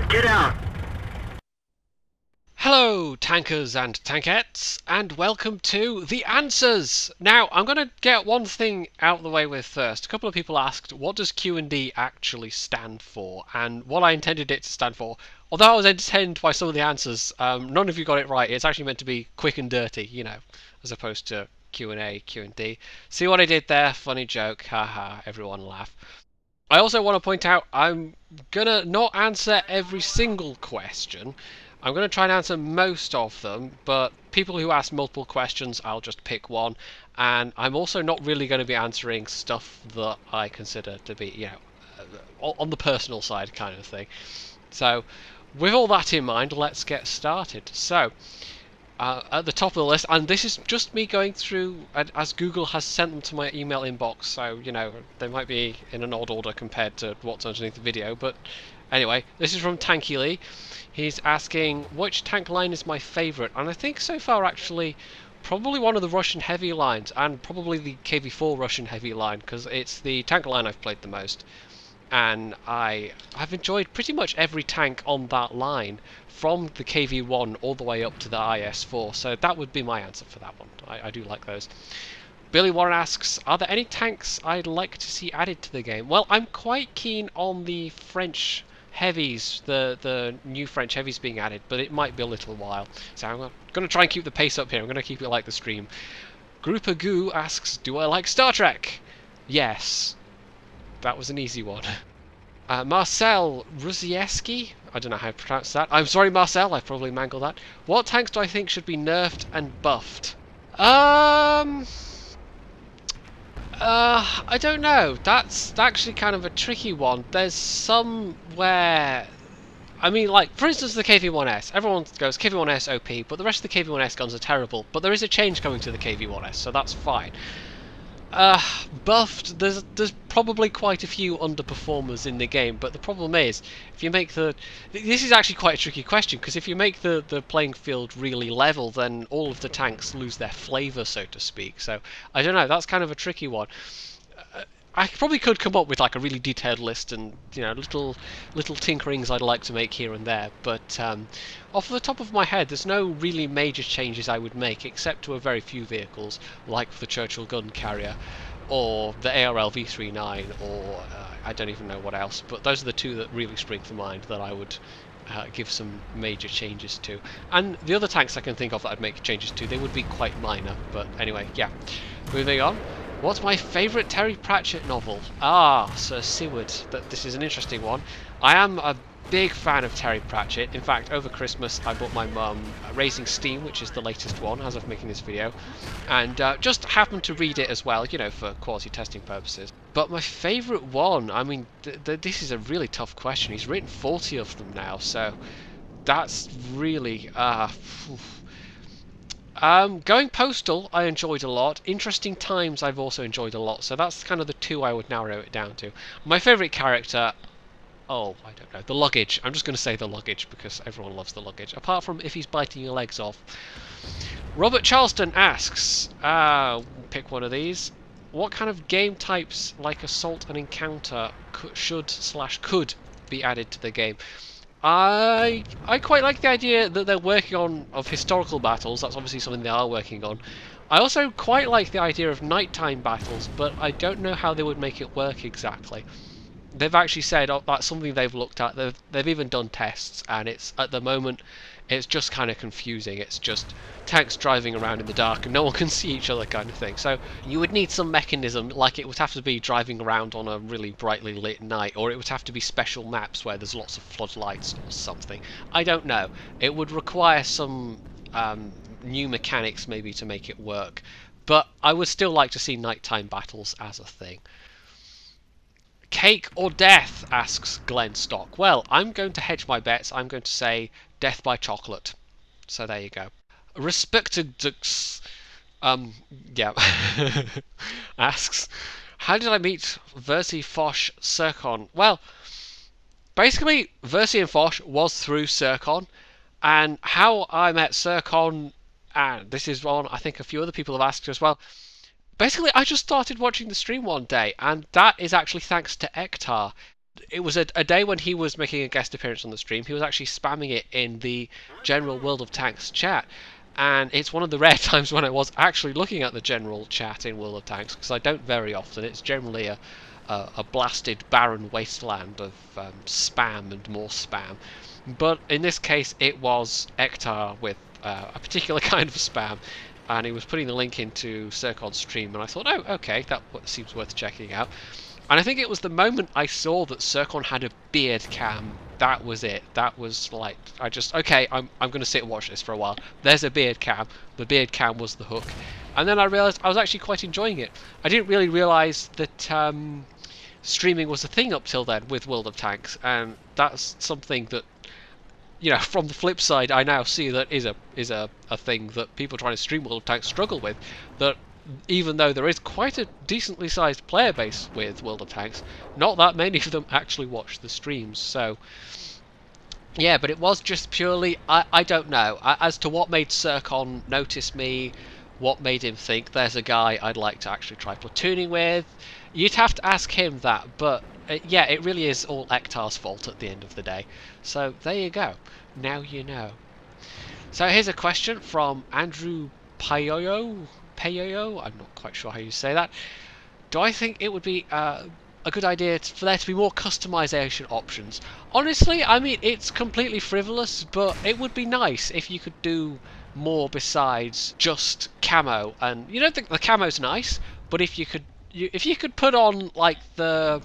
Everyone get out! Hello, tankers and tankettes, and welcome to The Answers! Now, I'm going to get one thing out of the way with first. A couple of people asked, what does Q&D actually stand for? And what I intended it to stand for, although I was entertained by some of the answers, none of you got it right. It's actually meant to be quick and dirty, you know, as opposed to Q&A, Q&D. See what I did there? Funny joke, haha, everyone laugh. I also want to point out I'm gonna not answer every single question. I'm going to try and answer most of them, but people who ask multiple questions, I'll just pick one. And I'm also not really going to be answering stuff that I consider to be, you know, on the personal side kind of thing. So, with all that in mind, let's get started. So, at the top of the list, and this is just me going through as Google has sent them to my email inbox, so you know they might be in an odd order compared to what's underneath the video, but anyway, this is from Tanky Lee. He's asking which tank line is my favourite, and I think so far actually probably one of the Russian heavy lines, and probably the KV4 Russian heavy line, because it's the tank line I've played the most. And I've enjoyed pretty much every tank on that line, from the KV1 all the way up to the IS4, so that would be my answer for that one. I do like those. Billy Warren asks, are there any tanks I'd like to see added to the game? Well, I'm quite keen on the French heavies, the new French heavies being added, but it might be a little while. So I'm going to try and keep the pace up here. I'm going to keep it like the stream. Grouper Goo asks, do I like Star Trek? Yes. That was an easy one. Marcel Ruzieski, I don't know how to pronounce that. I'm sorry, Marcel, I probably mangled that. What tanks do I think should be nerfed and buffed? I don't know. That's actually kind of a tricky one. There's some where, I mean, like, for instance, the KV-1S. Everyone goes, KV-1S OP, but the rest of the KV-1S guns are terrible. But there is a change coming to the KV-1S, so that's fine. Buffed, there's probably quite a few underperformers in the game, but the problem is, if you make the... This is actually quite a tricky question, because if you make the playing field really level, then all of the tanks lose their flavour, so to speak. So, I don't know, that's kind of a tricky one. I probably could come up with like a really detailed list and, you know, little tinkerings I'd like to make here and there, but off the top of my head there's no really major changes I would make, except to a very few vehicles like the Churchill gun carrier or the ARL V39 or I don't even know what else, but those are the two that really spring to mind that I would give some major changes to. And the other tanks I can think of that I'd make changes to, they would be quite minor, but anyway, yeah. Moving on. What's my favourite Terry Pratchett novel? Ah, Sir Seward. This is an interesting one. I am a big fan of Terry Pratchett. In fact, over Christmas I bought my mum Raising Steam, which is the latest one as of making this video, and just happened to read it as well, you know, for quality testing purposes. But my favourite one, I mean, this is a really tough question. He's written 40 of them now, so that's really... Going Postal I enjoyed a lot. Interesting Times I've also enjoyed a lot, so that's kind of the two I would narrow it down to. My favourite character, oh, I don't know, the Luggage. I'm just going to say the Luggage because everyone loves the Luggage, apart from if he's biting your legs off. Robert Charleston asks, pick one of these. What kind of game types like Assault and Encounter could be added to the game? I quite like the idea that they're working on of historical battles. That's obviously something they are working on. I also quite like the idea of nighttime battles, but I don't know how they would make it work exactly. They've actually said that's something they've looked at. They've even done tests, and it's at the moment it's just kind of confusing. It's just tanks driving around in the dark and no one can see each other kind of thing. So you would need some mechanism, like it would have to be driving around on a really brightly lit night, or it would have to be special maps where there's lots of floodlights or something. I don't know. It would require some new mechanics maybe to make it work. But I would still like to see nighttime battles as a thing. Cake or death, asks Glenn Stock. Well, I'm going to hedge my bets. I'm going to say death by chocolate. So there you go. Respected yeah, asks, how did I meet Versi Foch Circon? Well, basically, Versi and Foch was through Circon, and how I met Circon, and this is one I think a few other people have asked as well. Basically, I just started watching the stream one day, and that is actually thanks to Ektar. it was a day when he was making a guest appearance on the stream. He was actually spamming it in the general World of Tanks chat. And it's one of the rare times when I was actually looking at the general chat in World of Tanks, because I don't very often. It's generally a blasted barren wasteland of spam and more spam. But in this case, it was Ektar with a particular kind of spam, and he was putting the link into Circon's stream, and I thought, oh, okay, that seems worth checking out. And I think it was the moment I saw that Circon had a beard cam. That was it. That was like, okay, I'm going to sit and watch this for a while. There's a beard cam. The beard cam was the hook. And then I realised I was actually quite enjoying it. I didn't really realise that streaming was a thing up till then with World of Tanks. And that's something that, you know, from the flip side, I now see that is a thing that people trying to stream World of Tanks struggle with. That even though there is quite a decently sized player base with World of Tanks, not that many of them actually watch the streams. So yeah, but it was just purely, I don't know, as to what made Circon notice me, what made him think there's a guy I'd like to actually try platooning with. You'd have to ask him that, but yeah, it really is all Ektar's fault at the end of the day. So there you go, now you know. So here's a question from Andrew Payoyo, I'm not quite sure how you say that. Do I think it would be a good idea for there to be more customization options? Honestly, I mean, it's completely frivolous, but it would be nice if you could do more besides just camo. And you don't think the camo's nice, but if you could put on like the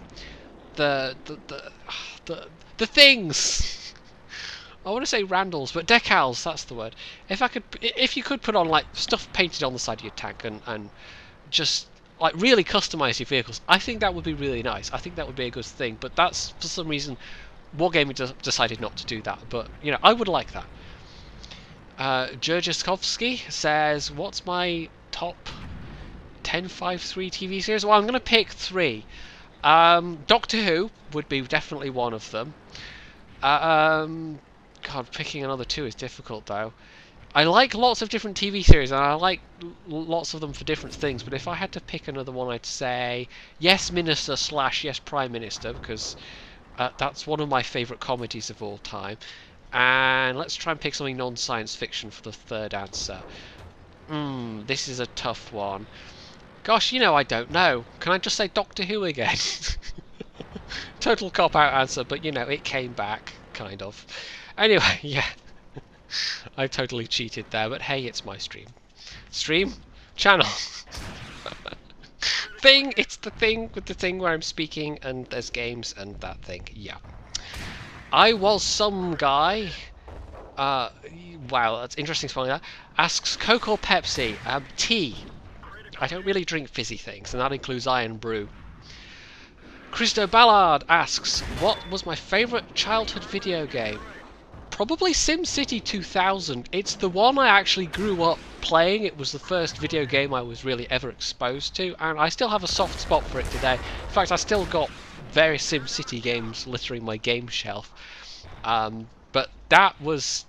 things. I want to say Randalls, but decals, that's the word. If you could put on like stuff painted on the side of your tank and just like really customize your vehicles, I think that would be really nice. I think that would be a good thing. But that's, for some reason, Wargaming decided not to do that. But you know, I would like that. Jurgiskovsky says, "What's my top 1053 TV series?" Well, I'm going to pick 3. Doctor Who would be definitely one of them. God, picking another 2 is difficult though. I like lots of different TV series, and I like lots of them for different things, but if I had to pick another one, I'd say Yes Minister / Yes Prime Minister, because that's one of my favourite comedies of all time. And let's try and pick something non-science fiction for the third answer. This is a tough one. Gosh, you know, I don't know. Can I just say Doctor Who again? Total cop-out answer, but you know, it came back, kind of. Anyway, yeah. I totally cheated there, but hey, it's my stream. Stream? Channel. Thing! It's the thing with the thing where I'm speaking and there's games and that thing. Yeah. I was some guy. Wow, that's interesting spelling that. Asks Coke or Pepsi? Tea. I don't really drink fizzy things, and that includes Iron Brew. Christo Ballard asks, what was my favourite childhood video game? Probably SimCity 2000. It's the one I actually grew up playing. It was the first video game I was really ever exposed to, and I still have a soft spot for it today. In fact, I still got various SimCity games littering my game shelf. But that was,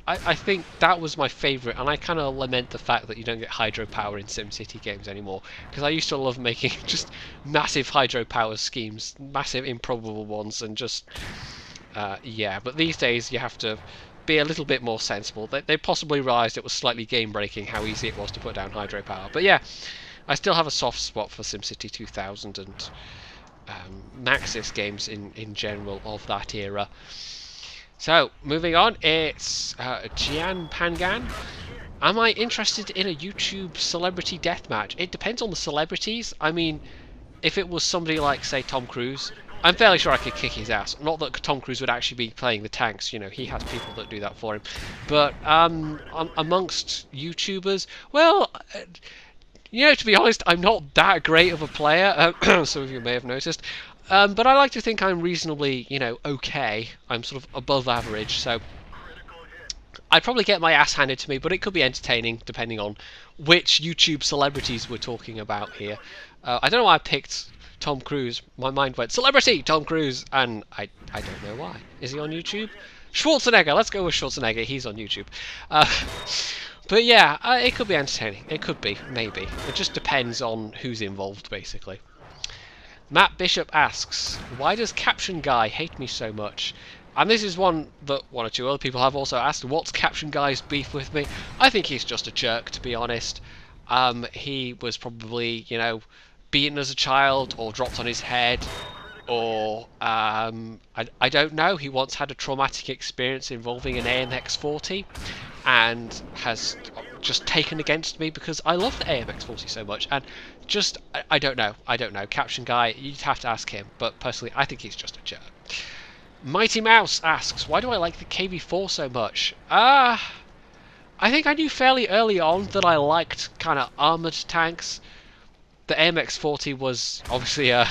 I think that was my favourite, and I kind of lament the fact that you don't get hydropower in SimCity games anymore, because I used to love making just massive hydropower schemes, massive improbable ones, and just yeah, but these days you have to be a little bit more sensible. They possibly realised it was slightly game-breaking how easy it was to put down hydropower. But yeah, I still have a soft spot for SimCity 2000 and Maxis games in general of that era. So, moving on, it's Jian Pangan. Am I interested in a YouTube celebrity deathmatch? It depends on the celebrities. I mean, if it was somebody like, say, Tom Cruise, I'm fairly sure I could kick his ass. Not that Tom Cruise would actually be playing the tanks, you know, he has people that do that for him. But amongst YouTubers, well, you know, to be honest, I'm not that great of a player. Some of you may have noticed. But I like to think I'm reasonably, you know, okay. I'm sort of above average, so I'd probably get my ass handed to me, but it could be entertaining depending on which YouTube celebrities we're talking about here. I don't know why I picked Tom Cruise. My mind went, celebrity, Tom Cruise, and I don't know why. Is he on YouTube? Schwarzenegger, let's go with Schwarzenegger, he's on YouTube. But yeah, it could be entertaining. It could be, maybe. It just depends on who's involved, basically. Matt Bishop asks, why does Caption Guy hate me so much? And this is one that one or two other people have also asked, what's Caption Guy's beef with me? I think he's just a jerk, to be honest. He was probably, you know, beaten as a child or dropped on his head, or I don't know, he once had a traumatic experience involving an AMX-40 and has just taken against me because I love the AMX-40 so much, and just I don't know, Caption Guy, you'd have to ask him, but personally I think he's just a jerk. Mighty Mouse asks, why do I like the KV-4 so much? I think I knew fairly early on that I liked kind of armoured tanks. The AMX-40 was obviously a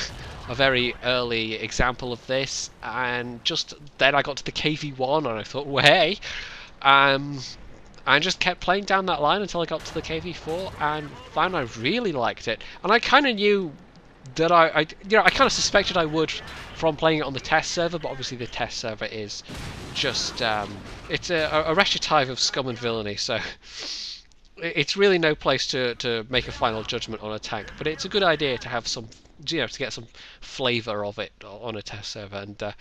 very early example of this, and just then I got to the KV-1 and I thought, well, hey, I just kept playing down that line until I got to the KV-4 and found I really liked it. And I kind of knew that I kind of suspected I would from playing it on the test server, but obviously the test server is just it's a recitive of scum and villainy, so it's really no place to make a final judgment on a tank. But it's a good idea to have some, you know, to get some flavour of it on a test server. And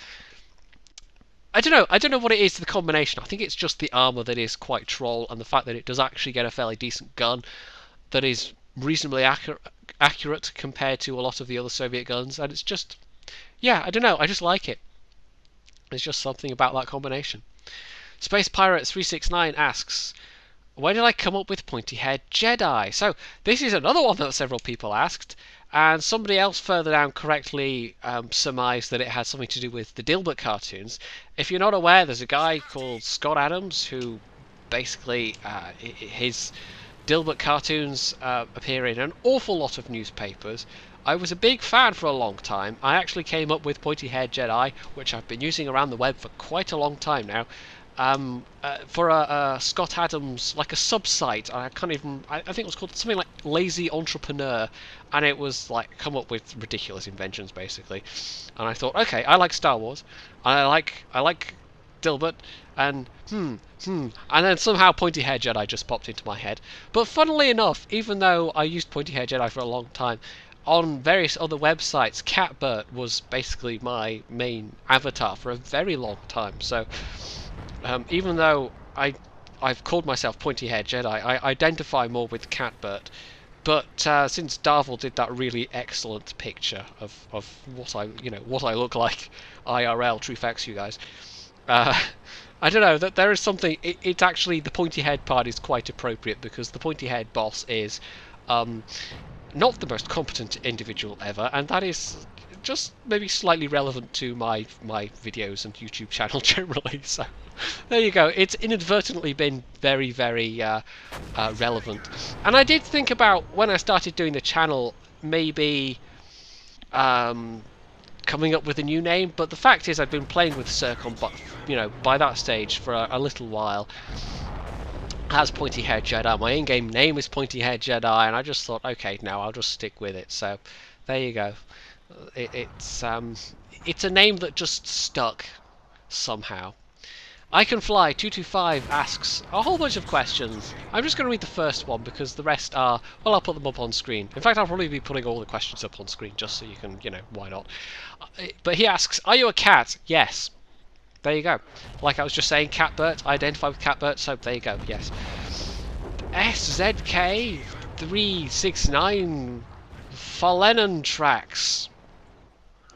I don't know what it is, the combination. I think it's just the armour that is quite troll, and the fact that it does actually get a fairly decent gun that is reasonably accurate compared to a lot of the other Soviet guns. And it's just, yeah, I don't know, I just like it. There's just something about that combination. Space Pirate 369 asks, where did I come up with PointyHairedJedi? So this is another one that several people asked, and somebody else further down correctly surmised that it had something to do with the Dilbert cartoons. If you're not aware, there's a guy called Scott Adams who basically his Dilbert cartoons appear in an awful lot of newspapers. I was a big fan for a long time. I actually came up with PointyHairedJedi, which I've been using around the web for quite a long time now, for a Scott Adams, like a sub-site. I think it was called something like Lazy Entrepreneur, and it was like come up with ridiculous inventions basically. And I thought, okay, I like Star Wars, and I like Dilbert, and and then somehow PointyHairedJedi just popped into my head. But funnily enough, even though I used PointyHairedJedi for a long time, on various other websites, Catbert was basically my main avatar for a very long time. So even though I've called myself PointyHairedJedi, I identify more with Catbert. But since Darvel did that really excellent picture of what I look like IRL, true facts, you guys. I don't know, that there is something. It's actually, the pointy head part is quite appropriate, because the pointy head boss is not the most competent individual ever, and that is just maybe slightly relevant to my videos and YouTube channel generally. So there you go. It's inadvertently been very, very relevant. And I did think about, when I started doing the channel, maybe coming up with a new name, but the fact is I've been playing with Circon, but by that stage for a little while as PointyHairedJedi. My in-game name is PointyHairedJedi, and I just thought, okay, now I'll just stick with it. So there you go. It's a name that just stuck somehow. I Can Fly 225 asks a whole bunch of questions. I'm just going to read the first one because the rest are, well, I'll put them up on screen. In fact, I'll probably be putting all the questions up on screen just so you can, why not? But he asks, are you a cat? Yes. There you go. Like I was just saying, Catbert, I identify with Catbert, so there you go, yes. SZK369 Falenen Tracks.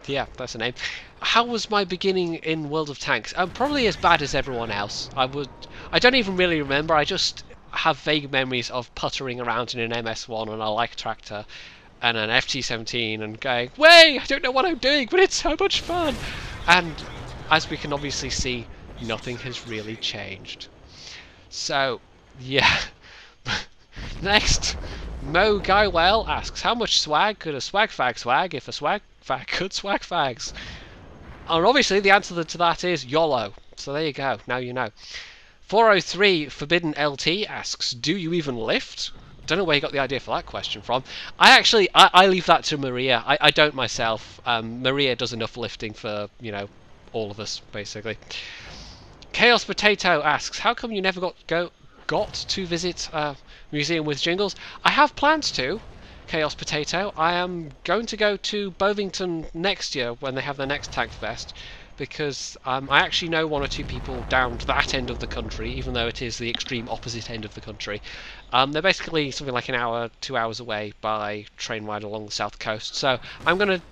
Yeah, that's the name. How was my beginning in World of Tanks? Probably as bad as everyone else. I don't even really remember. I just have vague memories of puttering around in an MS1 and a like tractor and an FT-17 and going, "Way! I don't know what I'm doing, but it's so much fun!" And as we can obviously see, nothing has really changed. So, yeah. Next, Mo Guywell asks, how much swag could a swag fag swag if a swag fag could swag fags? And obviously the answer to that is YOLO. So there you go, now you know. 403 Forbidden LT asks, do you even lift? Don't know where you got the idea for that question from. I leave that to Maria. I don't myself. Maria does enough lifting for, all of us, basically. Chaos Potato asks, how come you never got to visit Museum with Jingles? I have plans to. Chaos Potato. I am going to go to Bovington next year when they have their next Tank Fest, because I actually know one or two people down that end of the country, even though it is the extreme opposite end of the country. They're basically something like an hour, 2 hours away by train ride along the south coast. So I'm going to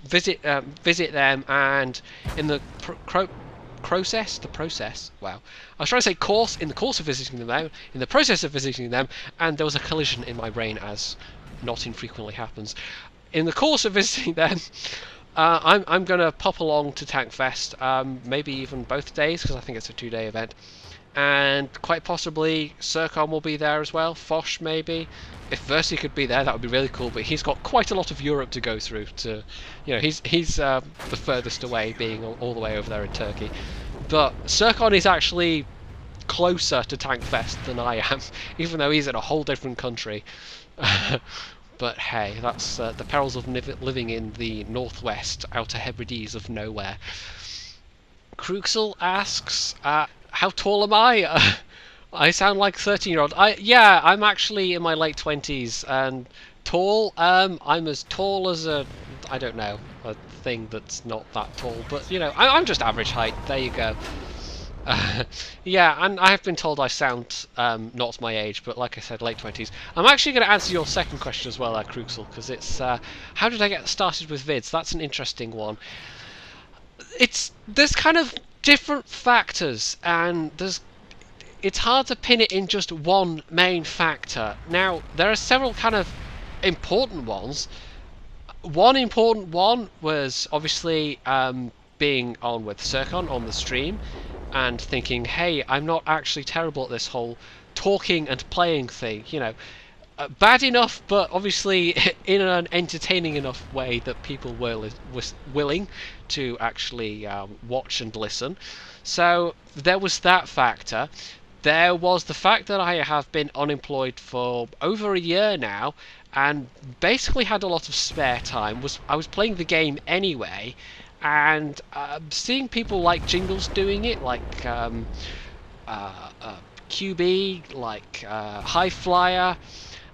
visit them, and in the process. Wow, I was trying to say course. In the course of visiting them, in the process of visiting them, and there was a collision in my brain, as not infrequently happens. In the course of visiting them, I'm gonna pop along to Tank Fest, maybe even both days, because I think it's a 2-day event, and quite possibly Circon will be there as well. Fosh maybe. If Versi could be there, that would be really cool. But he's got quite a lot of Europe to go through. He's the furthest away, being all the way over there in Turkey. But Circon is actually closer to Tank Fest than I am, even though he's in a whole different country. But hey, that's the perils of living in the northwest, Outer Hebrides of nowhere. Cruxel asks, how tall am I? I sound like a 13-year-old. Yeah, I'm actually in my late 20s, and tall, I'm as tall as a thing that's not that tall, but, I'm just average height. There you go. Yeah, and I have been told I sound not my age, but like I said, late 20s. I'm actually going to answer your second question as well, Cruxel, because it's, how did I get started with vids? That's an interesting one. There's kind of different factors, and it's hard to pin it in just one main factor. Now, there are several kind of important ones. One important one was obviously being on with Circon on the stream and thinking, hey, I'm not actually terrible at this whole talking and playing thing, bad enough, but obviously in an entertaining enough way that people were willing to actually watch and listen. So there was that factor. There was the fact that I have been unemployed for over a year now, and basically had a lot of spare time. I was playing the game anyway, and seeing people like Jingles doing it, like QB, like High Flyer,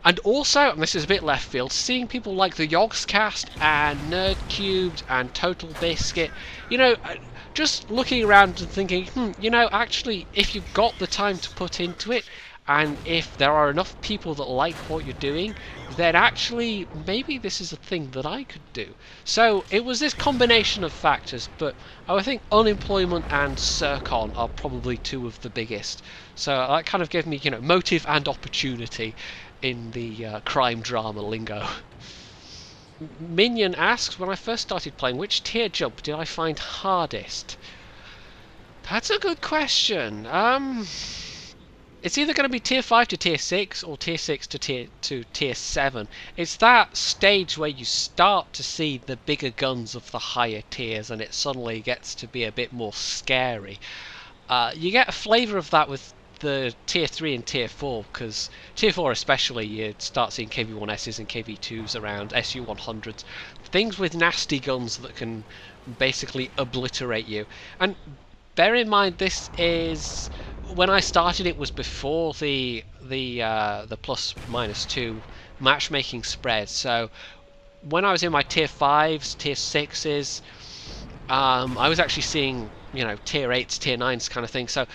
and also, and this is a bit left field, seeing people like the Yogscast and Nerd Cubed and Total Biscuit, just looking around and thinking, actually, if you've got the time to put into it, and if there are enough people that like what you're doing, then actually, maybe this is a thing that I could do. So, it was this combination of factors, but I think unemployment and Circon are probably two of the biggest. So, that kind of gave me, motive and opportunity in the crime drama lingo. Minion asks, when I first started playing, which tier jump did I find hardest? That's a good question. It's either going to be tier 5 to tier 6 or tier 6 to tier 7. It's that stage where you start to see the bigger guns of the higher tiers, and it suddenly gets to be a bit more scary. You get a flavour of that with the tier 3 and tier 4, because tier 4 especially, you start seeing KV-1Ss and KV-2s around, SU-100s, things with nasty guns that can basically obliterate you. And bear in mind, this is, when I started, it was before the +-2 matchmaking spread. So when I was in my tier 5s, tier 6s, I was actually seeing, tier 8s, tier 9s kind of thing. So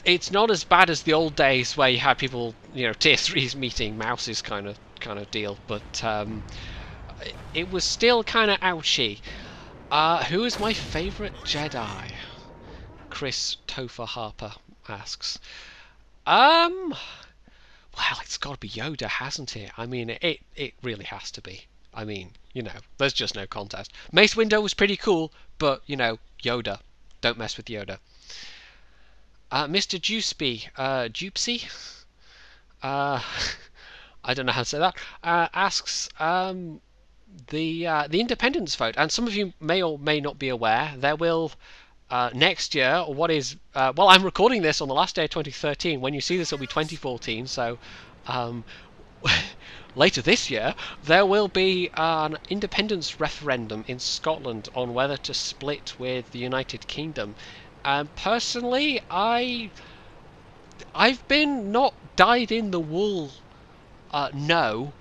it's not as bad as the old days where you had people, tier 3s meeting mouses kind of deal, but it was still kind of ouchy. Who is my favourite Jedi? Chris Topher Harper asks. Well, it's got to be Yoda, hasn't it? I mean, it really has to be. I mean, there's just no contest. Mace Windu was pretty cool, but, Yoda. Don't mess with Yoda. Mr. Jupesy, I don't know how to say that, asks the independence vote, and some of you may or may not be aware, there will next year, or what is, well, I'm recording this on the last day of 2013. When you see this, it'll be 2014. So later this year, there will be an independence referendum in Scotland on whether to split with the United Kingdom. Personally, I've been not dyed in the wool no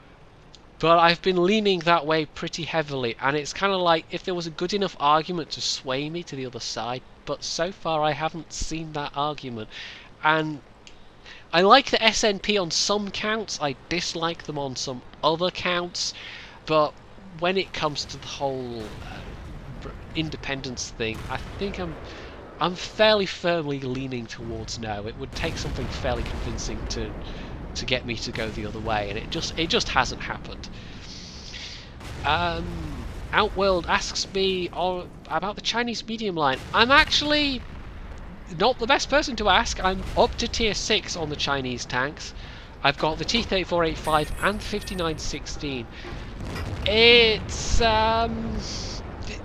But I've been leaning that way pretty heavily, and it's kind of like if there was a good enough argument to sway me to the other side, but so far I haven't seen that argument. And I like the SNP on some counts, I dislike them on some other counts, but when it comes to the whole independence thing, I think I'm fairly firmly leaning towards no. It would take something fairly convincing to get me to go the other way, and it just hasn't happened. Outworld asks me about the Chinese medium line. I'm actually not the best person to ask. I'm up to tier 6 on the Chinese tanks. I've got the T-3485 and the 5916. It's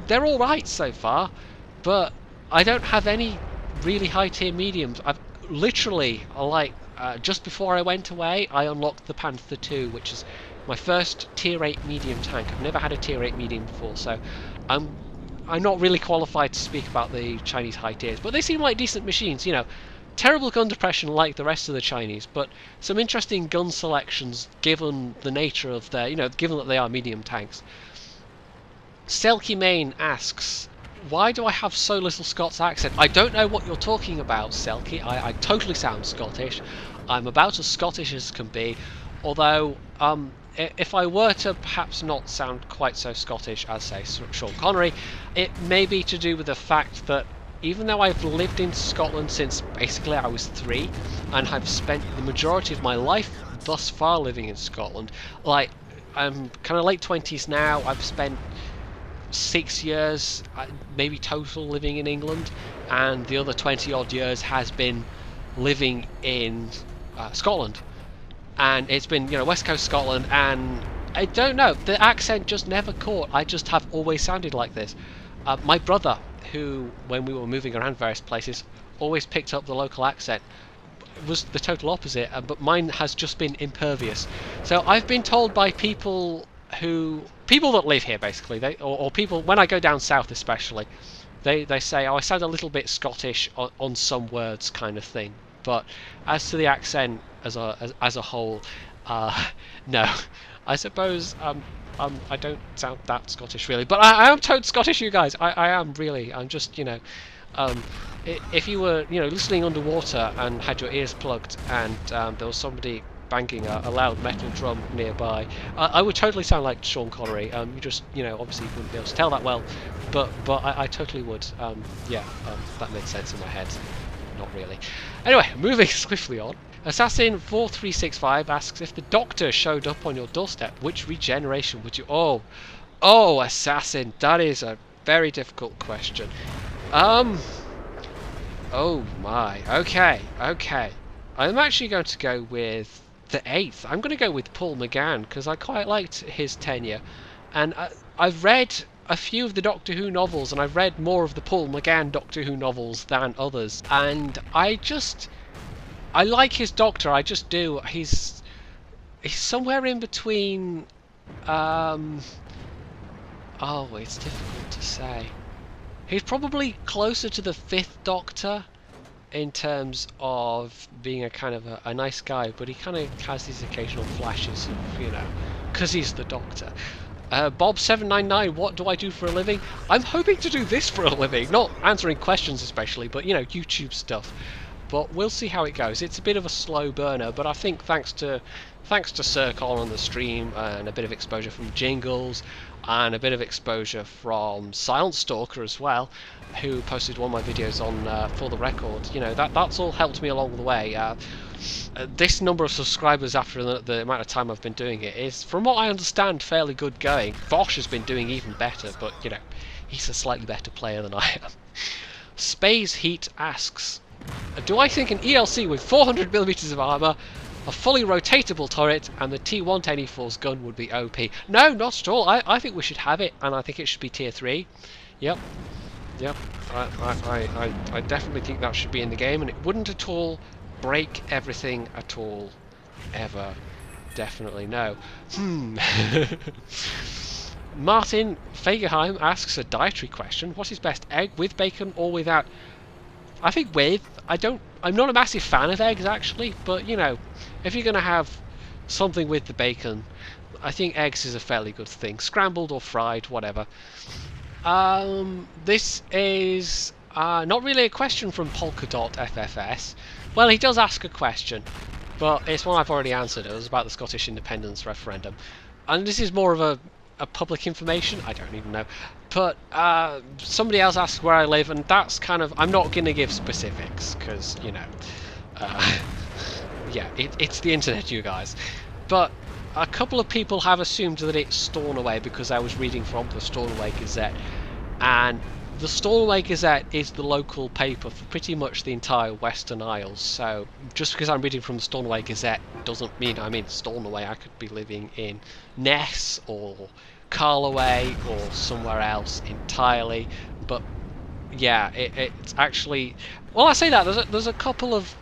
they're all right so far, but I don't have any really high tier mediums. I've literally, just before I went away, I unlocked the Panther 2, which is my first tier 8 medium tank. I've never had a tier 8 medium before, so I'm not really qualified to speak about the Chinese high tiers, but they seem like decent machines, you know. Terrible gun depression like the rest of the Chinese, but some interesting gun selections given the nature of their, given that they are medium tanks. Selkie Main asks, why do I have so little Scots accent? I don't know what you're talking about, Selkie. I totally sound Scottish. I'm about as Scottish as can be, although if I were to perhaps not sound quite so Scottish as, say, Sean Connery, it may be to do with the fact that even though I've lived in Scotland since basically I was 3, and have spent the majority of my life thus far living in Scotland, like, I'm kind of late 20s now, I've spent 6 years, maybe total, living in England, and the other 20 odd years has been living in Scotland. And it's been, West Coast Scotland, and I don't know, the accent just never caught. I just have always sounded like this. My brother, who, when we were moving around various places, always picked up the local accent, was the total opposite, but mine has just been impervious. So I've been told by people that live here, basically, or people, when I go down south especially, they say, oh, I sound a little bit Scottish on some words, kind of thing. But as to the accent as a whole, no. I suppose I don't sound that Scottish really, but I am toad Scottish, you guys. I am really. I'm just, if you were, listening underwater and had your ears plugged, and there was somebody banging a loud metal drum nearby, I would totally sound like Sean Connery. You just, obviously you wouldn't be able to tell that well, but I totally would. That makes sense in my head. Not really. Anyway, moving swiftly on. Assassin4365 asks, if the Doctor showed up on your doorstep, which regeneration would you... Oh, Assassin, that is a very difficult question. Oh my, okay. I'm actually going to go with the 8th. I'm going to go with Paul McGann, because I quite liked his tenure. And I've read a few of the Doctor Who novels, and I've read more of the Paul McGann Doctor Who novels than others. And I like his Doctor, I just do. He's somewhere in between... it's difficult to say. He's probably closer to the 5th Doctor in terms of being a kind of a nice guy, but he kind of has these occasional flashes of, because he's the Doctor. Bob799, what do I do for a living? I'm hoping to do this for a living, not answering questions especially, but, YouTube stuff. But we'll see how it goes. It's a bit of a slow burner, but I think thanks to Sir Colin on the stream, and a bit of exposure from Jingles, and a bit of exposure from Silent Stalker as well, who posted one of my videos on For the Record, that's all helped me along the way. This number of subscribers after the amount of time I've been doing it is, from what I understand, fairly good going. Vosh has been doing even better, but, he's a slightly better player than I am. Space Heat asks, do I think an ELC with 400mm of armour, a fully rotatable turret, and the T110E4's gun would be OP? No, not at all. I think we should have it, and I think it should be tier 3. Yep. I definitely think that should be in the game, and it wouldn't at all break everything at all. Ever. Definitely no. Martin Fagerheim asks a dietary question. What is best, egg with bacon or without? I think with. I'm not a massive fan of eggs actually, but if you're going to have something with the bacon, I think eggs is a fairly good thing. Scrambled or fried, whatever. This is not really a question from Polkadot FFS. Well, he does ask a question, but it's one I've already answered. It was about the Scottish independence referendum. And this is more of a public information. I don't even know. But somebody else asked where I live, and that's kind of... I'm not going to give specifics, because, you know... yeah, it's the internet, you guys. But a couple of people have assumed that it's Stornoway because I was reading from the Stornoway Gazette. And the Stornoway Gazette is the local paper for pretty much the entire Western Isles. So just because I'm reading from the Stornoway Gazette doesn't mean I'm in Stornoway. I could be living in Ness or Carloway or somewhere else entirely. But yeah, it's actually... Well, I say that, there's a couple of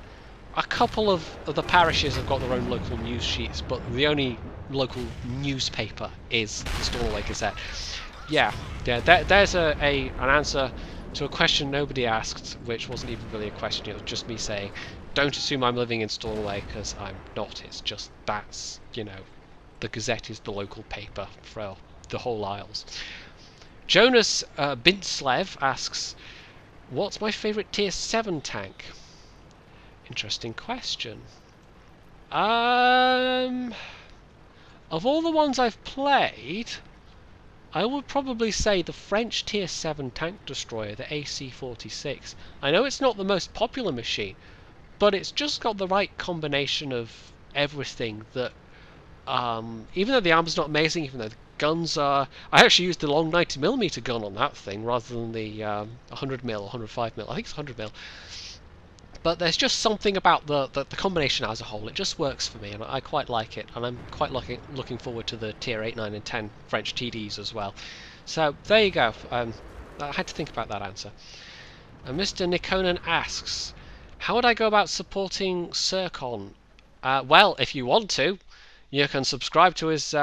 the parishes have got their own local news sheets, but the only local newspaper is the Stornoway Gazette. Yeah, there's an answer to a question nobody asked, which wasn't even really a question. It was just me saying, don't assume I'm living in Stornoway, because I'm not. It's just that's, you know, the Gazette is the local paper for the whole Isles. Jonas Bintslev asks, what's my favourite tier 7 tank? Interesting question. Of all the ones I've played, I would probably say the French tier 7 tank destroyer, the AC-46. I know it's not the most popular machine, but it's just got the right combination of everything that, even though the armor's not amazing, even though the guns are... I actually used the long 90mm gun on that thing rather than the 100mm or 105mm. I think it's 100mm. But there's just something about the combination as a whole. It just works for me, and I quite like it. And I'm quite looking forward to the tier 8, 9 and 10 French TDs as well. So there you go. I had to think about that answer. And Mr. Nikonan asks, how would I go about supporting Circon? Well, if you want to, you can subscribe to his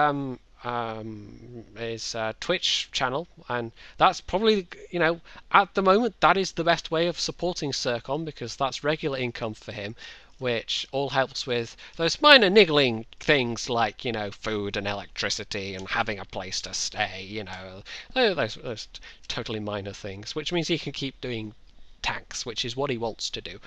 Twitch channel, and that's probably, you know, at the moment that is the best way of supporting Circon, because that's regular income for him, which all helps with those minor niggling things like, you know, food and electricity and having a place to stay, you know, those totally minor things, which means he can keep doing tanks, which is what he wants to do.